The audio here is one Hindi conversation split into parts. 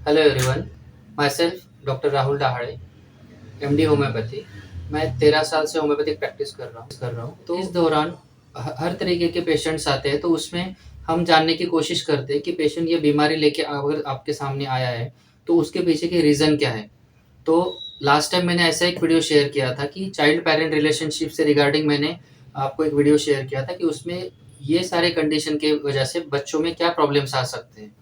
Hello everyone, myself doctor Rahul Dahade, MD homeopathy. मैं 13 साल से होम्योपैथिक प्रैक्टिस कर रहा हूँ। तो इस दौरान हर तरीके के पेशेंट्स आते हैं, तो उसमें हम जानने की कोशिश करते हैं कि पेशेंट ये बीमारी लेके अगर आपके सामने आया है तो उसके पीछे की रीज़न क्या है। तो लास्ट टाइम मैंने ऐसा एक वीडियो शेयर किया था कि चाइल्ड पेरेंट रिलेशनशिप से रिगार्डिंग मैंने आपको एक वीडियो शेयर किया था कि उसमें ये सारे कंडीशन के वजह से बच्चों में क्या प्रॉब्लम्स आ सकते हैं।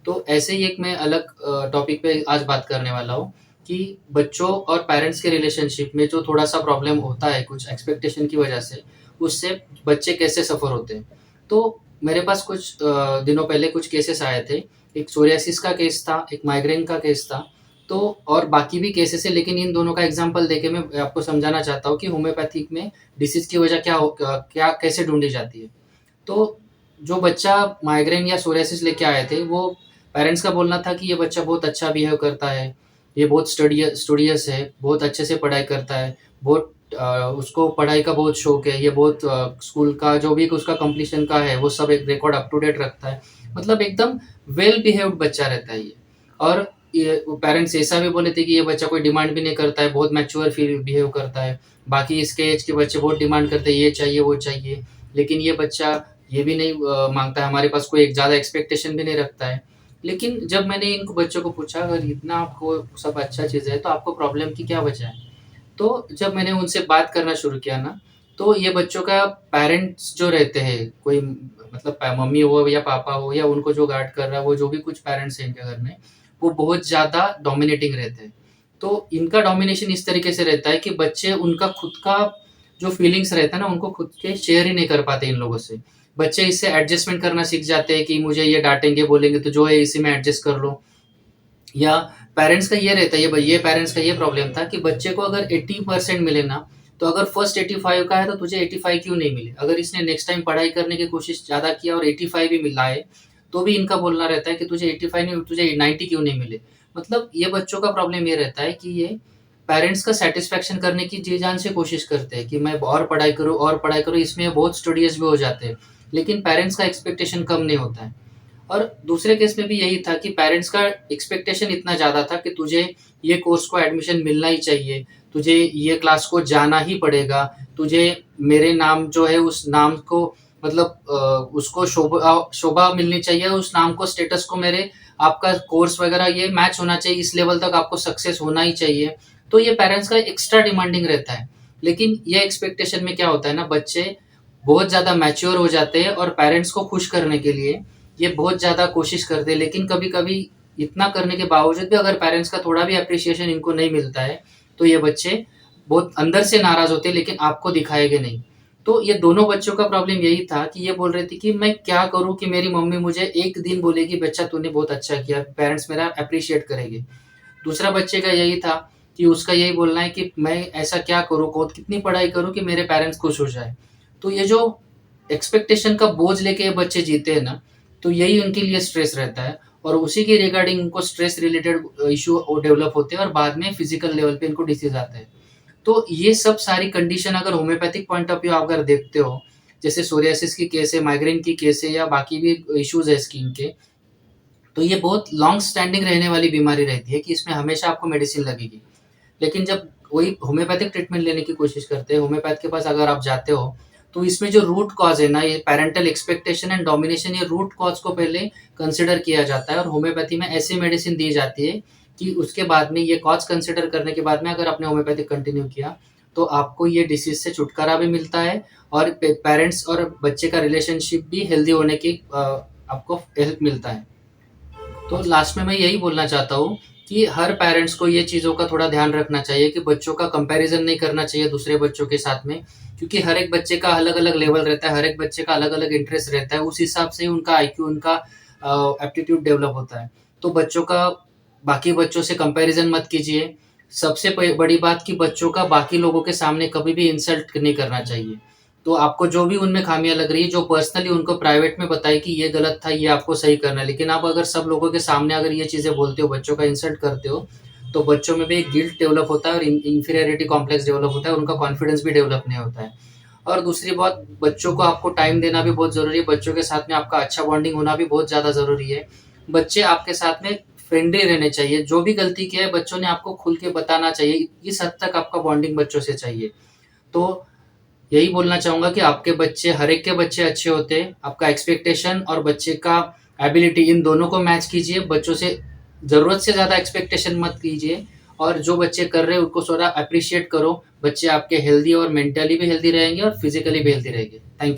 तो ऐसे ही एक मैं अलग टॉपिक पे आज बात करने वाला हूँ कि बच्चों और पेरेंट्स के रिलेशनशिप में जो थोड़ा सा प्रॉब्लम होता है कुछ एक्सपेक्टेशन की वजह से, उससे बच्चे कैसे सफ़र होते हैं। तो मेरे पास कुछ दिनों पहले कुछ केसेस आए थे। एक सोरियासिस का केस था, एक माइग्रेन का केस था। तो और बाकी भी केसेस है, लेकिन इन दोनों का एग्जांपल देके मैं आपको समझाना चाहता हूँ कि होम्योपैथिक में डिसीज़ की वजह क्या कैसे ढूँढी जाती है। तो जो बच्चा माइग्रेन या सोरियासिस लेके आए थे, वो पेरेंट्स का बोलना था कि ये बच्चा बहुत अच्छा बिहेव करता है, ये बहुत स्टूडियस है, बहुत अच्छे से पढ़ाई करता है, बहुत उसको पढ़ाई का बहुत शौक है, ये बहुत स्कूल का जो भी उसका कंप्लीशन का है, वो सब एक रिकॉर्ड अप टू डेट रखता है। मतलब एकदम वेल बिहेव्ड बच्चा रहता है ये। और ये पेरेंट्स ऐसा भी बोले थे कि ये बच्चा कोई डिमांड भी नहीं करता है, बहुत मैच्योर फील बिहेव करता है। बाकी इसके एज के बच्चे बहुत डिमांड करते हैं, ये चाहिए, वो चाहिए। लेकिन ये बच्चा ये भी नहीं माँगता है, हमारे पास कोई एक ज़्यादा एक्सपेक्टेशन भी नहीं रखता है। लेकिन जब मैंने इन बच्चों को पूछा अगर इतना आपको सब अच्छा चीज़ है, तो आपको प्रॉब्लम की क्या वजह है? तो जब मैंने उनसे बात करना शुरू किया ना, तो ये बच्चों का पेरेंट्स जो रहते हैं, कोई मतलब मम्मी हो या पापा हो या उनको जो गार्ड कर रहा है, वो जो भी कुछ पेरेंट्स हैं इनके घर में, वो बहुत ज़्यादा डोमिनेटिंग रहते हैं। तो इनका डोमिनेशन इस तरीके से रहता है कि बच्चे उनका खुद का जो फीलिंग्स रहता है ना, उनको खुद के शेयर ही नहीं कर पाते इन लोगों से। बच्चे इससे एडजस्टमेंट करना सीख जाते हैं कि मुझे ये डाँटेंगे, बोलेंगे तो जो है इसी में एडजस्ट कर लो। या पेरेंट्स का ये रहता है, ये पेरेंट्स का ये प्रॉब्लम था कि बच्चे को अगर 80% मिले ना, तो अगर फर्स्ट 85 का है तो तुझे 85 क्यों नहीं मिले? अगर इसने नेक्स्ट टाइम पढ़ाई करने की कोशिश ज़्यादा किया और 85 भी मिला है, तो भी इनका बोलना रहता है कि तुझे 85 नहीं, तुझे 90 क्यों नहीं मिले? मतलब ये बच्चों का प्रॉब्लम ये रहता है कि ये पेरेंट्स का सैटिस्फैक्शन करने की जी-जान से कोशिश करते हैं कि मैं और पढ़ाई करूँ, इसमें ये बहुत स्टूडियस भी हो जाते हैं। लेकिन पेरेंट्स का एक्सपेक्टेशन कम नहीं होता है। और दूसरे केस में भी यही था कि पेरेंट्स का एक्सपेक्टेशन इतना ज़्यादा था कि तुझे ये कोर्स को एडमिशन मिलना ही चाहिए, तुझे ये क्लास को जाना ही पड़ेगा, तुझे मेरे नाम जो है उस नाम को मतलब उसको शोभा शोभा मिलनी चाहिए, उस नाम को स्टेटस को मेरे आपका कोर्स वगैरह ये मैच होना चाहिए, इस लेवल तक आपको सक्सेस होना ही चाहिए। तो ये पेरेंट्स का एक्स्ट्रा डिमांडिंग रहता है। लेकिन ये एक्सपेक्टेशन में क्या होता है ना, बच्चे बहुत ज़्यादा मैच्योर हो जाते हैं और पेरेंट्स को खुश करने के लिए ये बहुत ज़्यादा कोशिश करते हैं। लेकिन कभी-कभी इतना करने के बावजूद भी अगर पेरेंट्स का थोड़ा भी एप्रिसिएशन इनको नहीं मिलता है, तो ये बच्चे बहुत अंदर से नाराज़ होते हैं, लेकिन आपको दिखाएँगे नहीं। तो ये दोनों बच्चों का प्रॉब्लम यही था कि ये बोल रहे थे कि मैं क्या करूँ कि मेरी मम्मी मुझे एक दिन बोलेगी बच्चा तूने बहुत अच्छा किया, पेरेंट्स मेरा एप्रिशिएट करेंगे। दूसरा बच्चे का यही था कि उसका यही बोलना है कि मैं ऐसा क्या करूँ, को कितनी पढ़ाई करूँ कि मेरे पेरेंट्स खुश हो जाएँ। तो ये जो एक्सपेक्टेशन का बोझ लेके ये बच्चे जीते हैं ना, तो यही उनके लिए स्ट्रेस रहता है और उसी के रिगार्डिंग उनको स्ट्रेस रिलेटेड इश्यू डेवलप होते हैं और बाद में फिजिकल लेवल पे इनको डिसीज़ आता है। तो ये सब सारी कंडीशन अगर होम्योपैथिक पॉइंट ऑफ व्यू आप अगर देखते हो, जैसे सोरियासिस की केस है, माइग्रेन की केस है या बाकी भी इश्यूज़ है स्किन के, तो ये बहुत लॉन्ग स्टैंडिंग रहने वाली बीमारी रहती है कि इसमें हमेशा आपको मेडिसिन लगेगी। लेकिन जब वही होम्योपैथिक ट्रीटमेंट लेने की कोशिश करते हैं, होम्योपैथ के पास अगर आप जाते हो, तो इसमें जो रूट कॉज़ है ना, ये पैरेंटल एक्सपेक्टेशन एंड डोमिनेशन, ये रूट कॉज़ को पहले कंसिडर किया जाता है और होम्योपैथी में ऐसी मेडिसिन दी जाती है कि उसके बाद में ये कॉज़ कंसिडर करने के बाद में अगर आपने होम्योपैथिक कंटिन्यू किया, तो आपको ये डिसीज़ से छुटकारा भी मिलता है और पेरेंट्स और बच्चे का रिलेशनशिप भी हेल्दी होने की आपको हेल्प मिलता है। तो लास्ट में मैं यही बोलना चाहता हूँ कि हर पेरेंट्स को ये चीज़ों का थोड़ा ध्यान रखना चाहिए कि बच्चों का कंपैरिज़न नहीं करना चाहिए दूसरे बच्चों के साथ में, क्योंकि हर एक बच्चे का अलग-अलग लेवल रहता है, हर एक बच्चे का अलग-अलग इंटरेस्ट रहता है, उस हिसाब से ही उनका आईक्यू, उनका एप्टीट्यूड डेवलप होता है। तो बच्चों का बाकी बच्चों से कंपैरिज़न मत कीजिए। सबसे बड़ी बात कि बच्चों का बाकी लोगों के सामने कभी भी इंसल्ट नहीं करना चाहिए। तो आपको जो भी उनमें खामियाँ लग रही है, जो पर्सनली उनको प्राइवेट में बताइए कि ये गलत था, ये आपको सही करना है। लेकिन आप अगर सब लोगों के सामने अगर ये चीज़ें बोलते हो, बच्चों का इंसल्ट करते हो, तो बच्चों में भी एक गिल्ट डेवलप होता है और इंफीरियरिटी कॉम्प्लेक्स डेवलप होता है, उनका कॉन्फिडेंस भी डेवलप नहीं होता है। और दूसरी बात, बच्चों को आपको टाइम देना भी बहुत ज़रूरी है, बच्चों के साथ में आपका अच्छा बॉन्डिंग होना भी बहुत ज़्यादा ज़रूरी है। बच्चे आपके साथ में फ्रेंडली रहने चाहिए। जो भी गलती किया है बच्चों ने आपको खुल के बताना चाहिए। इस हद तक आपका बॉन्डिंग बच्चों से चाहिए। तो यही बोलना चाहूँगा कि आपके बच्चे, हर एक के बच्चे अच्छे होते हैं। आपका एक्सपेक्टेशन और बच्चे का एबिलिटी, इन दोनों को मैच कीजिए। बच्चों से ज़रूरत से ज़्यादा एक्सपेक्टेशन मत कीजिए, और जो बच्चे कर रहे हैं उनको थोड़ा एप्रिशिएट करो। बच्चे आपके हेल्दी और मेंटली भी हेल्दी रहेंगे और फिजिकली भी हेल्दी रहेंगे। Thank you.